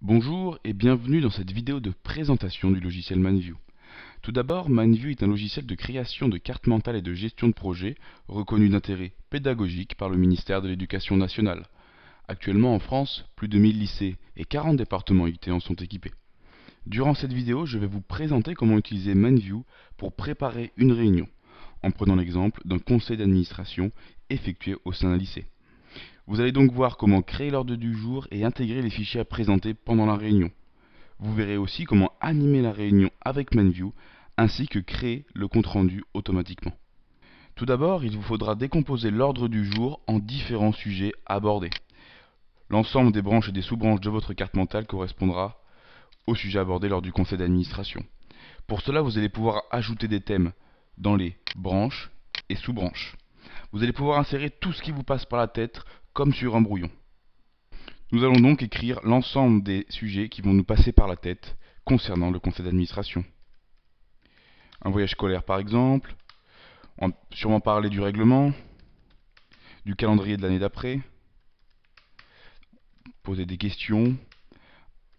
Bonjour et bienvenue dans cette vidéo de présentation du logiciel ManView. Tout d'abord, ManView est un logiciel de création de cartes mentales et de gestion de projet reconnu d'intérêt pédagogique par le ministère de l'Éducation nationale. Actuellement en France, plus de 1000 lycées et 40 départements UT en sont équipés. Durant cette vidéo, je vais vous présenter comment utiliser ManView pour préparer une réunion, en prenant l'exemple d'un conseil d'administration effectué au sein d'un lycée. Vous allez donc voir comment créer l'ordre du jour et intégrer les fichiers à présenter pendant la réunion. Vous verrez aussi comment animer la réunion avec ManView, ainsi que créer le compte-rendu automatiquement. Tout d'abord, il vous faudra décomposer l'ordre du jour en différents sujets abordés. L'ensemble des branches et des sous-branches de votre carte mentale correspondra au sujet abordé lors du conseil d'administration. Pour cela, vous allez pouvoir ajouter des thèmes dans les branches et sous-branches. Vous allez pouvoir insérer tout ce qui vous passe par la tête comme sur un brouillon. Nous allons donc écrire l'ensemble des sujets qui vont nous passer par la tête concernant le conseil d'administration. Un voyage scolaire par exemple, on va sûrement parler du règlement, du calendrier de l'année d'après, poser des questions,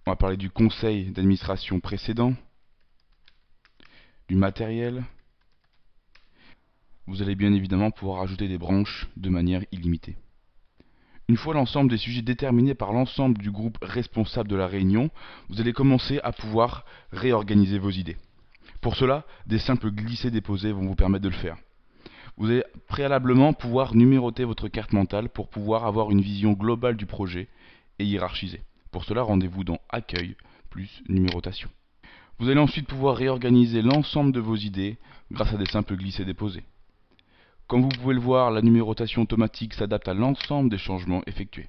on va parler du conseil d'administration précédent, du matériel. Vous allez bien évidemment pouvoir ajouter des branches de manière illimitée. Une fois l'ensemble des sujets déterminés par l'ensemble du groupe responsable de la réunion, vous allez commencer à pouvoir réorganiser vos idées. Pour cela, des simples glisser-déposer vont vous permettre de le faire. Vous allez préalablement pouvoir numéroter votre carte mentale pour pouvoir avoir une vision globale du projet et hiérarchiser. Pour cela, rendez-vous dans Accueil plus Numérotation. Vous allez ensuite pouvoir réorganiser l'ensemble de vos idées grâce à des simples glisser-déposer. Comme vous pouvez le voir, la numérotation automatique s'adapte à l'ensemble des changements effectués.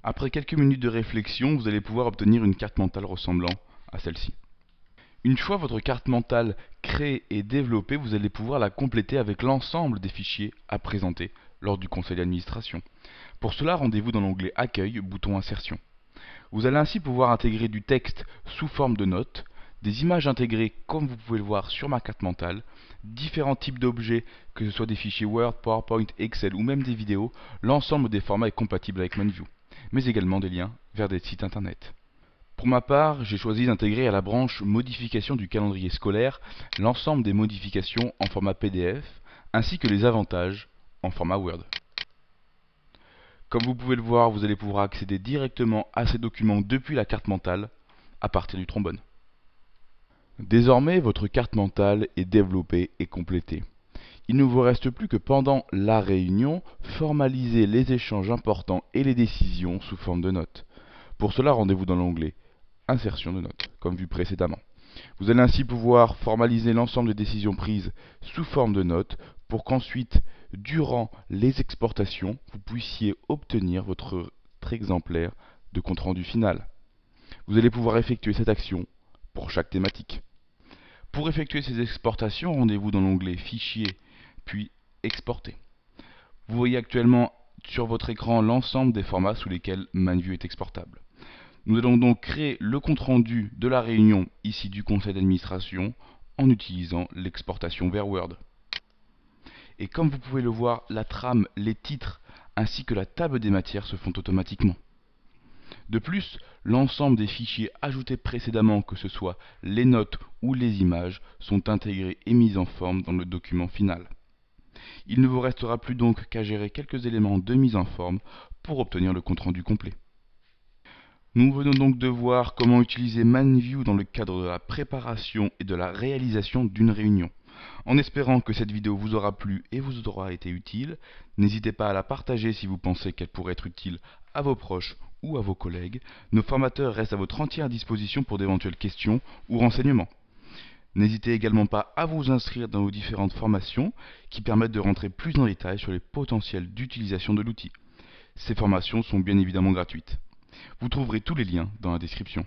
Après quelques minutes de réflexion, vous allez pouvoir obtenir une carte mentale ressemblant à celle-ci. Une fois votre carte mentale créée et développée, vous allez pouvoir la compléter avec l'ensemble des fichiers à présenter lors du conseil d'administration. Pour cela, rendez-vous dans l'onglet Accueil, bouton Insertion. Vous allez ainsi pouvoir intégrer du texte sous forme de notes, des images intégrées comme vous pouvez le voir sur ma carte mentale, différents types d'objets, que ce soit des fichiers Word, PowerPoint, Excel ou même des vidéos, l'ensemble des formats est compatible avec ManView, mais également des liens vers des sites internet. Pour ma part, j'ai choisi d'intégrer à la branche modification du calendrier scolaire l'ensemble des modifications en format PDF ainsi que les avantages en format Word. Comme vous pouvez le voir, vous allez pouvoir accéder directement à ces documents depuis la carte mentale à partir du trombone. Désormais, votre carte mentale est développée et complétée. Il ne vous reste plus que pendant la réunion, formaliser les échanges importants et les décisions sous forme de notes. Pour cela, rendez-vous dans l'onglet Insertion de notes, comme vu précédemment. Vous allez ainsi pouvoir formaliser l'ensemble des décisions prises sous forme de notes pour qu'ensuite, durant les exportations, vous puissiez obtenir votre exemplaire de compte-rendu final. Vous allez pouvoir effectuer cette action pour chaque thématique. Pour effectuer ces exportations, rendez-vous dans l'onglet Fichier, puis Exporter. Vous voyez actuellement sur votre écran l'ensemble des formats sous lesquels ManView est exportable. Nous allons donc créer le compte-rendu de la réunion ici du conseil d'administration en utilisant l'exportation vers Word. Et comme vous pouvez le voir, la trame, les titres ainsi que la table des matières se font automatiquement. De plus, l'ensemble des fichiers ajoutés précédemment, que ce soit les notes ou les images, sont intégrés et mis en forme dans le document final. Il ne vous restera plus donc qu'à gérer quelques éléments de mise en forme pour obtenir le compte-rendu complet. Nous venons donc de voir comment utiliser ManView dans le cadre de la préparation et de la réalisation d'une réunion. En espérant que cette vidéo vous aura plu et vous aura été utile, n'hésitez pas à la partager si vous pensez qu'elle pourrait être utile à vos proches ou à vos collègues. Nos formateurs restent à votre entière disposition pour d'éventuelles questions ou renseignements. N'hésitez également pas à vous inscrire dans nos différentes formations qui permettent de rentrer plus en détail sur les potentiels d'utilisation de l'outil. Ces formations sont bien évidemment gratuites. Vous trouverez tous les liens dans la description.